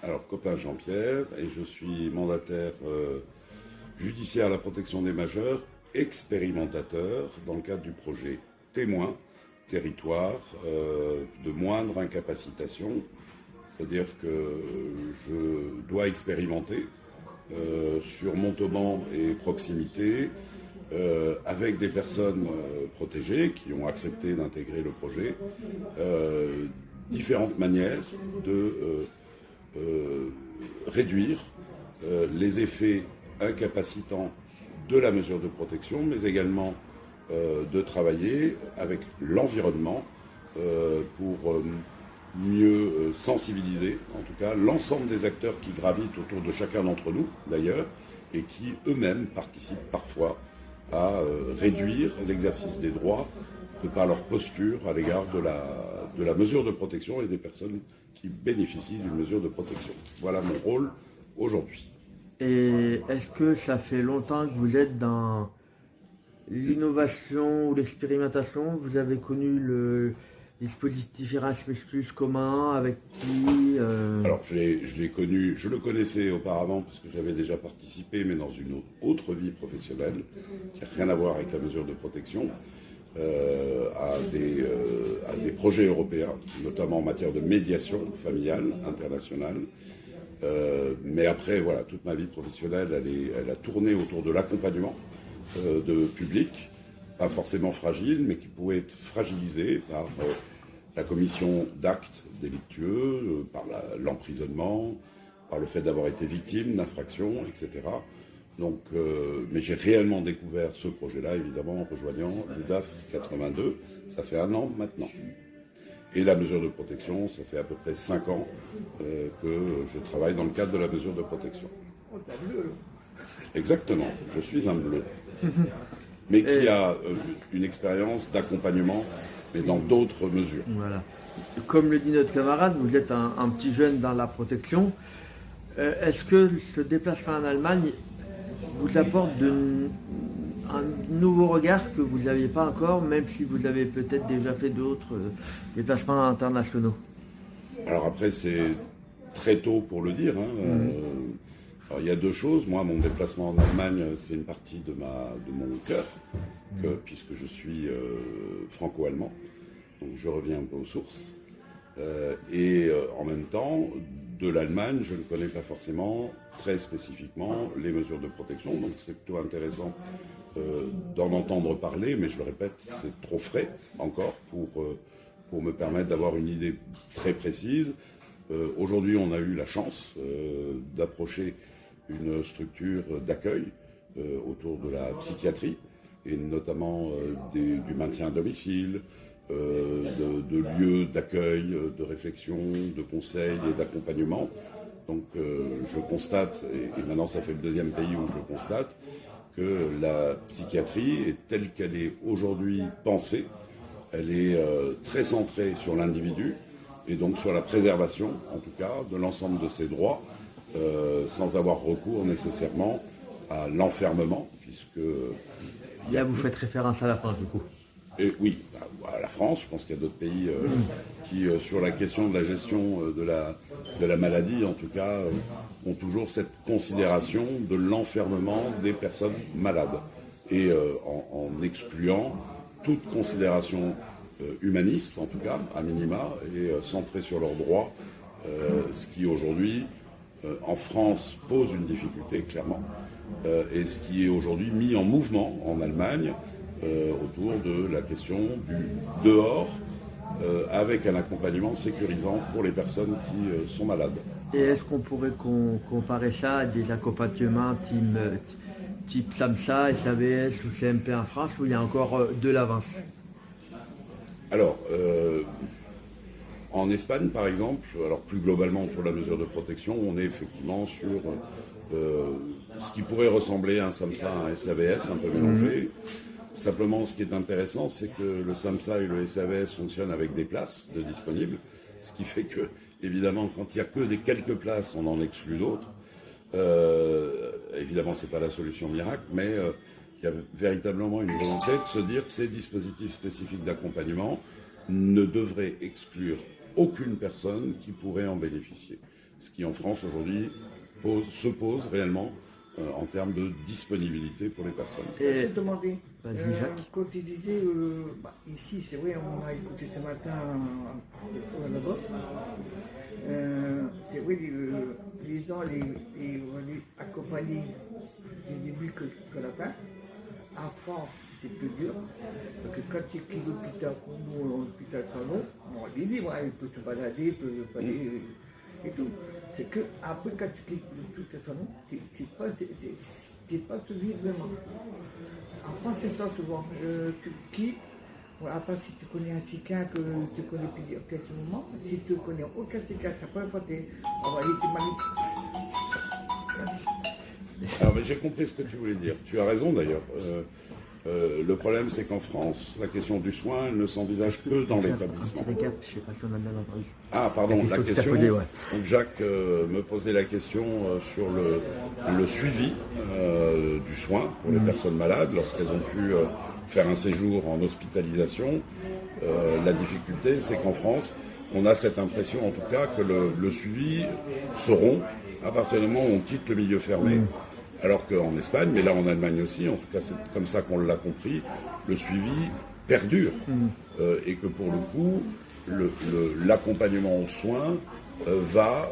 Alors, copain Jean-Pierre, et je suis mandataire judiciaire à la protection des majeurs, expérimentateur dans le cadre du projet Témoin, territoire de moindre incapacitation. C'est-à-dire que je dois expérimenter sur Montauban et proximité avec des personnes protégées qui ont accepté d'intégrer le projet, différentes manières de réduire les effets incapacitants de la mesure de protection, mais également de travailler avec l'environnement pour mieux sensibiliser, en tout cas, l'ensemble des acteurs qui gravitent autour de chacun d'entre nous, d'ailleurs, et qui eux-mêmes participent parfois à réduire l'exercice des droits de par leur posture à l'égard de la mesure de protection et des personnes qui bénéficient d'une mesure de protection. Voilà mon rôle aujourd'hui. Et est-ce que ça fait longtemps que vous êtes dans l'innovation ou l'expérimentation? Vous avez connu le dispositif Erasmus+ commun avec qui Alors je l'ai connu, je le connaissais auparavant parce que j'avais déjà participé, mais dans une autre vie professionnelle qui n'a rien à voir avec la mesure de protection, à des projets européens, notamment en matière de médiation familiale internationale. Mais après, voilà, toute ma vie professionnelle, elle a tourné autour de l'accompagnement de publics, pas forcément fragiles, mais qui pouvaient être fragilisés par la commission d'actes délictueux, par l'emprisonnement, par le fait d'avoir été victime d'infractions, etc. Donc, mais j'ai réellement découvert ce projet-là, évidemment, en rejoignant l'UDAF 82. Ça fait 1 an maintenant. Et la mesure de protection, ça fait à peu près 5 ans que je travaille dans le cadre de la mesure de protection. Oh, t'as bleu. Exactement, je suis un bleu. Mais qui a une expérience d'accompagnement, mais dans d'autres mesures. Voilà. Comme le dit notre camarade, vous êtes un petit jeune dans la protection. Est-ce que ce déplacement en Allemagne vous apporte un nouveau regard que vous n'aviez pas encore, même si vous avez peut-être déjà fait d'autres déplacements internationaux? Alors après, c'est très tôt pour le dire. Alors, il y a 2 choses. Moi, mon déplacement en Allemagne, c'est une partie de mon cœur, puisque je suis franco-allemand. Donc je reviens un peu aux sources. En même temps, de l'Allemagne, je ne connais pas forcément très spécifiquement les mesures de protection. Donc c'est plutôt intéressant d'en entendre parler, mais je le répète, c'est trop frais encore pour me permettre d'avoir une idée très précise. Aujourd'hui, on a eu la chance d'approcher une structure d'accueil autour de la psychiatrie, et notamment du maintien à domicile, de lieux d'accueil, de réflexion, de conseil et d'accompagnement. Donc je constate, et maintenant ça fait le 2e pays où je le constate, que la psychiatrie est telle qu'elle est aujourd'hui pensée. Elle est très centrée sur l'individu et donc sur la préservation, en tout cas, de l'ensemble de ses droits, sans avoir recours nécessairement à l'enfermement, puisque... Là, vous faites référence à la France, du coup. Et oui, à la France, je pense qu'il y a d'autres pays qui, sur la question de la gestion de la maladie, en tout cas, ont toujours cette considération de l'enfermement des personnes malades, et en excluant toute considération humaniste, en tout cas, à minima, et centrée sur leurs droits, ce qui aujourd'hui, en France, pose une difficulté, clairement, et ce qui est aujourd'hui mis en mouvement en Allemagne, autour de la question du dehors, avec un accompagnement sécurisant pour les personnes qui sont malades. Et est-ce qu'on pourrait comparer ça à des accompagnements type SAMSA, SAVS ou CMP en France, où il y a encore de l'avance? Alors, en Espagne, par exemple, alors plus globalement pour la mesure de protection, on est effectivement sur ce qui pourrait ressembler à un SAMSA, à un SAVS un peu mélangé. Simplement, ce qui est intéressant, c'est que le SAMSA et le SAVS fonctionnent avec des places de disponibles, ce qui fait que, évidemment, quand il n'y a que des quelques places, on en exclut d'autres. Évidemment, ce n'est pas la solution miracle, mais il y a véritablement une volonté de se dire que ces dispositifs spécifiques d'accompagnement ne devraient exclure aucune personne qui pourrait en bénéficier. ce qui en France aujourd'hui se pose réellement en termes de disponibilité pour les personnes. Je vais te demander, Jacques. quand tu disais, ici, c'est vrai, on a écouté ce matin là-bas, c'est vrai, les gens, on est accompagnés du début que la fin. En France, c'est plus dur, parce que quand tu quittes l'hôpital, nous, l'hôpital Salon, bon, il est libre, il peut se balader, il peut aller et tout. C'est que après, quand tu quittes l'hôpital Salon, c'est pas suivi vraiment. En France, c'est ça souvent. Tu quittes, après, si tu connais un psychiatre que tu connais depuis quelques moments, si tu connais aucun psychiatre, c'est la première fois que on va aller te Alors, mais j'ai compris ce que tu voulais dire. Tu as raison d'ailleurs. Le problème, c'est qu'en France, la question du soin elle ne s'envisage que dans l'établissement. Je sais pas si on a bien entendu. Ah, pardon, la question. Ouais. Donc Jacques me posait la question sur le suivi du soin pour les personnes malades lorsqu'elles ont pu faire un séjour en hospitalisation. La difficulté, c'est qu'en France, on a cette impression, en tout cas, que le suivi se rompt à partir du moment où on quitte le milieu fermé. Alors qu'en Espagne, mais là en Allemagne aussi, en tout cas c'est comme ça qu'on l'a compris, le suivi perdure. Et que pour le coup, l'accompagnement aux soins va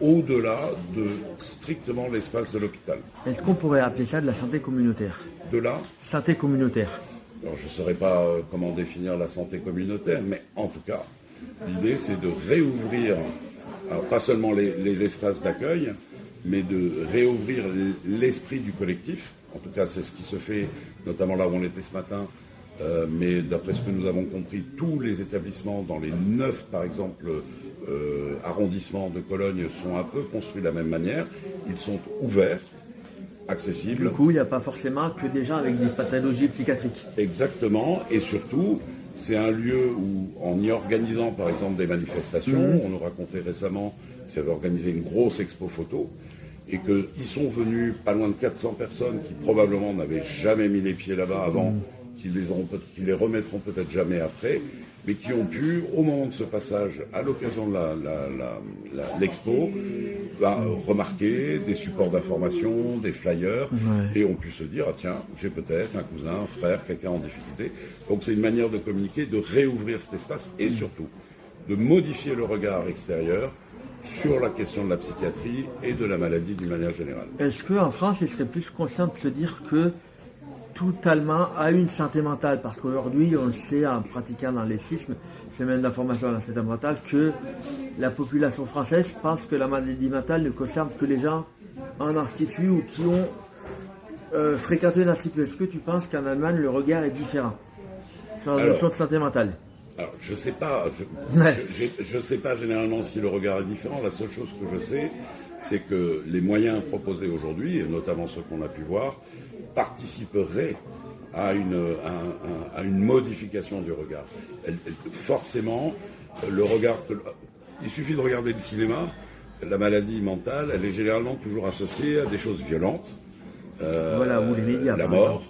au-delà de strictement l'espace de l'hôpital. Est-ce qu'on pourrait appeler ça de la santé communautaire? De là, Santé communautaire. alors je ne saurais pas comment définir la santé communautaire, mais en tout cas, l'idée c'est de réouvrir, alors pas seulement les espaces d'accueil, mais de réouvrir l'esprit du collectif. En tout cas, c'est ce qui se fait, notamment là où on était ce matin. Mais d'après ce que nous avons compris, tous les établissements dans les 9, par exemple, arrondissements de Cologne sont un peu construits de la même manière. Ils sont ouverts, accessibles. Du coup, il n'y a pas forcément que des gens avec des pathologies psychiatriques. Exactement. Et surtout, c'est un lieu où, en y organisant, par exemple, des manifestations, on nous racontait récemment qu'ils avaient organisé une grosse expo photo, et qu'ils sont venus pas loin de 400 personnes qui probablement n'avaient jamais mis les pieds là-bas avant, qui les remettront peut-être jamais après, mais qui ont pu, au moment de ce passage, à l'occasion de l'expo, remarquer des supports d'information, des flyers, et ont pu se dire, ah tiens, j'ai peut-être un cousin, un frère, quelqu'un en difficulté. Donc c'est une manière de communiquer, de réouvrir cet espace, et surtout, de modifier le regard extérieur sur la question de la psychiatrie et de la maladie d'une manière générale. Est-ce qu'en France, il serait plus conscient de se dire que tout Allemand a une santé mentale? Parce qu'aujourd'hui, on le sait en pratiquant dans les sismes, semaine d'information à la santé mentale, que la population française pense que la maladie mentale ne concerne que les gens en institut ou qui ont fréquenté l'institut. Est-ce que tu penses qu'en Allemagne, le regard est différent sur la notion de santé mentale? Alors, je sais pas généralement si le regard est différent. La seule chose que je sais, c'est que les moyens proposés aujourd'hui, et notamment ceux qu'on a pu voir, participeraient à une modification du regard. Forcément, le regard... Il suffit de regarder le cinéma, la maladie mentale, elle est généralement toujours associée à des choses violentes. Voilà, ou les médias, la par mort,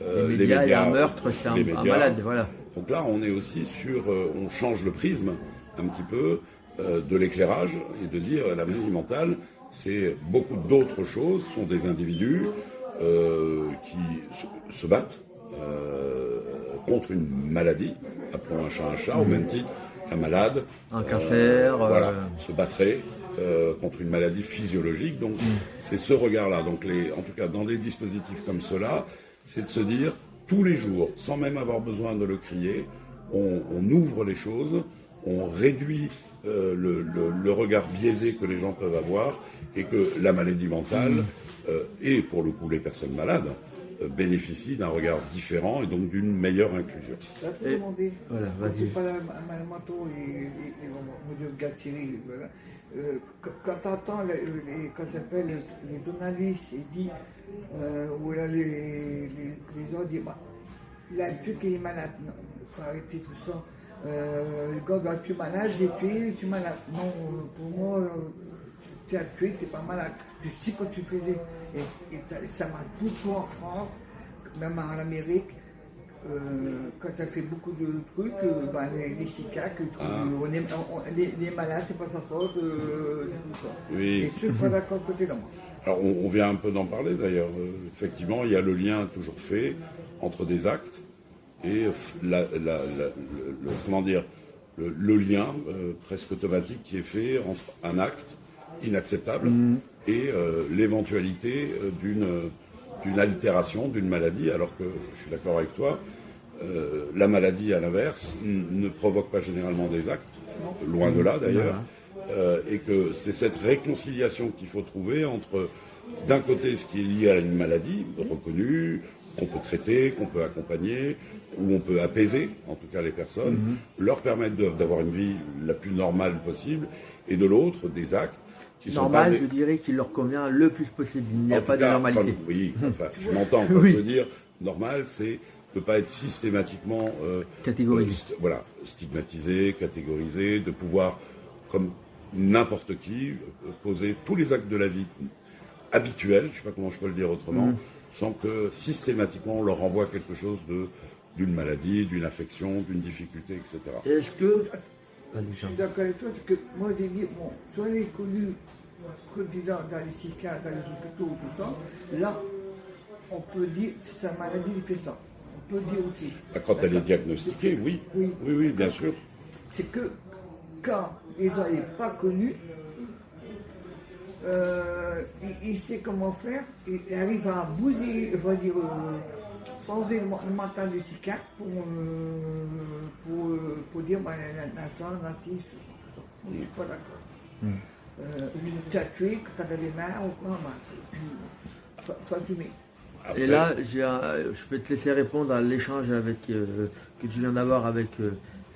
les médias et un meurtre, c'est un malade, voilà. Donc là, on est aussi sur, on change le prisme un petit peu de l'éclairage et de dire la maladie mentale, c'est beaucoup d'autres choses, sont des individus qui se battent contre une maladie, appelons un chat, au même titre qu'un malade, un cancer, se battrait contre une maladie physiologique. Donc c'est ce regard-là. Donc en tout cas, dans des dispositifs comme cela, c'est de se dire tous les jours, sans même avoir besoin de le crier, on ouvre les choses, on réduit le regard biaisé que les gens peuvent avoir, et que la maladie mentale, et pour le coup les personnes malades, bénéficient d'un regard différent et donc d'une meilleure inclusion. Là, pour demander, voilà, vas-y. pas la Manto et M. Gassiri, voilà. Quand tu entends les journalistes et dit, ou là, les gens disent, bah, il a tué qui est malade, non, il faut arrêter tout ça. Le gars, tu es malade, j'ai tué, tu es malade. Non, pour moi, tu as tué, tu n'es pas malade. Tu sais ce que tu faisais. Et ça marche beaucoup en France, même en Amérique. quand ça fait beaucoup de trucs, ben, les cicaques, les malades, c'est pas sa faute, tout ça. Oui. Et je suis pas d'accord de côté là, moi. Alors on vient un peu d'en parler d'ailleurs. Effectivement, il y a le lien toujours fait entre des actes et comment dire, le lien presque automatique qui est fait entre un acte inacceptable et l'éventualité d'une altération, d'une maladie, alors que je suis d'accord avec toi, la maladie à l'inverse ne provoque pas généralement des actes, loin de là d'ailleurs, et que c'est cette réconciliation qu'il faut trouver entre d'un côté ce qui est lié à une maladie reconnue, qu'on peut traiter, qu'on peut accompagner, où on peut apaiser, en tout cas les personnes, leur permettre d'avoir une vie la plus normale possible, et de l'autre, des actes qui normal, sont pas je dirais qu'il leur convient le plus possible. Il n'y a en pas tout cas, de normalité. Oui, enfin, je m'entends. Quand Oui. je veux dire normal, c'est de ne pas être systématiquement Catégorisé. voilà, stigmatisé, catégorisé, de pouvoir, comme n'importe qui, poser tous les actes de la vie habituels, je ne sais pas comment je peux le dire autrement, sans que systématiquement on leur renvoie quelque chose d'une maladie, d'une affection, d'une difficulté, etc. Est-ce que... Vas-y, Je Jean. suis d'accord avec toi, parce que moi j'ai dit, bon, soit elle est connue dans les psychiatres, dans les hôpitaux, tout ça, là, on peut dire, si sa maladie lui fait ça. On peut dire aussi. Quand elle est diagnostiquée, oui. Oui. Oui, oui, bien sûr. C'est que quand les gens n'est pas connus, il sait comment faire, il arrive à bousiller, on va dire, changer le mental du psychiatre pour dire, bah, la ça, la ci, je ne suis pas d'accord. Tu as tué, tu as des mains, ou quoi, faut assumer. Après, Et là, je peux te laisser répondre à l'échange que tu viens d'avoir avec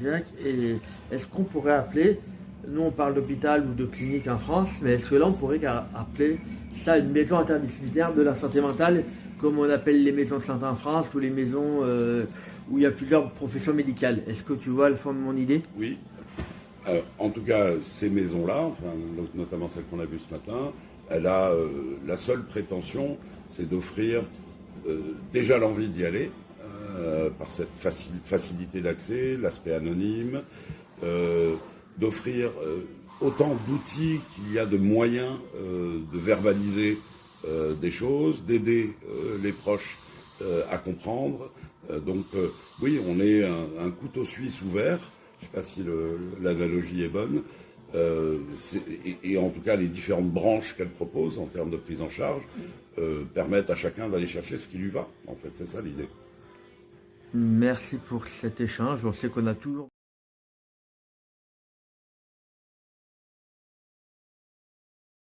Jacques. Et est-ce qu'on pourrait appeler, nous on parle d'hôpital ou de clinique en France, mais est-ce que là on pourrait appeler ça une maison interdisciplinaire de la santé mentale, comme on appelle les maisons de santé en France ou les maisons où il y a plusieurs professions médicales? Est-ce que tu vois le fond de mon idée? oui. En tout cas, ces maisons-là, enfin, notamment celle qu'on a vue ce matin, elle a la seule prétention, c'est d'offrir déjà l'envie d'y aller, par cette facilité d'accès, l'aspect anonyme, d'offrir autant d'outils qu'il y a de moyens de verbaliser des choses, d'aider les proches à comprendre. Donc oui, on est un couteau suisse ouvert. Je ne sais pas si l'analogie est bonne. Et en tout cas, les différentes branches qu'elle propose en termes de prise en charge permettent à chacun d'aller chercher ce qui lui va. En fait, c'est ça l'idée. Merci pour cet échange. On sait qu'on a toujours...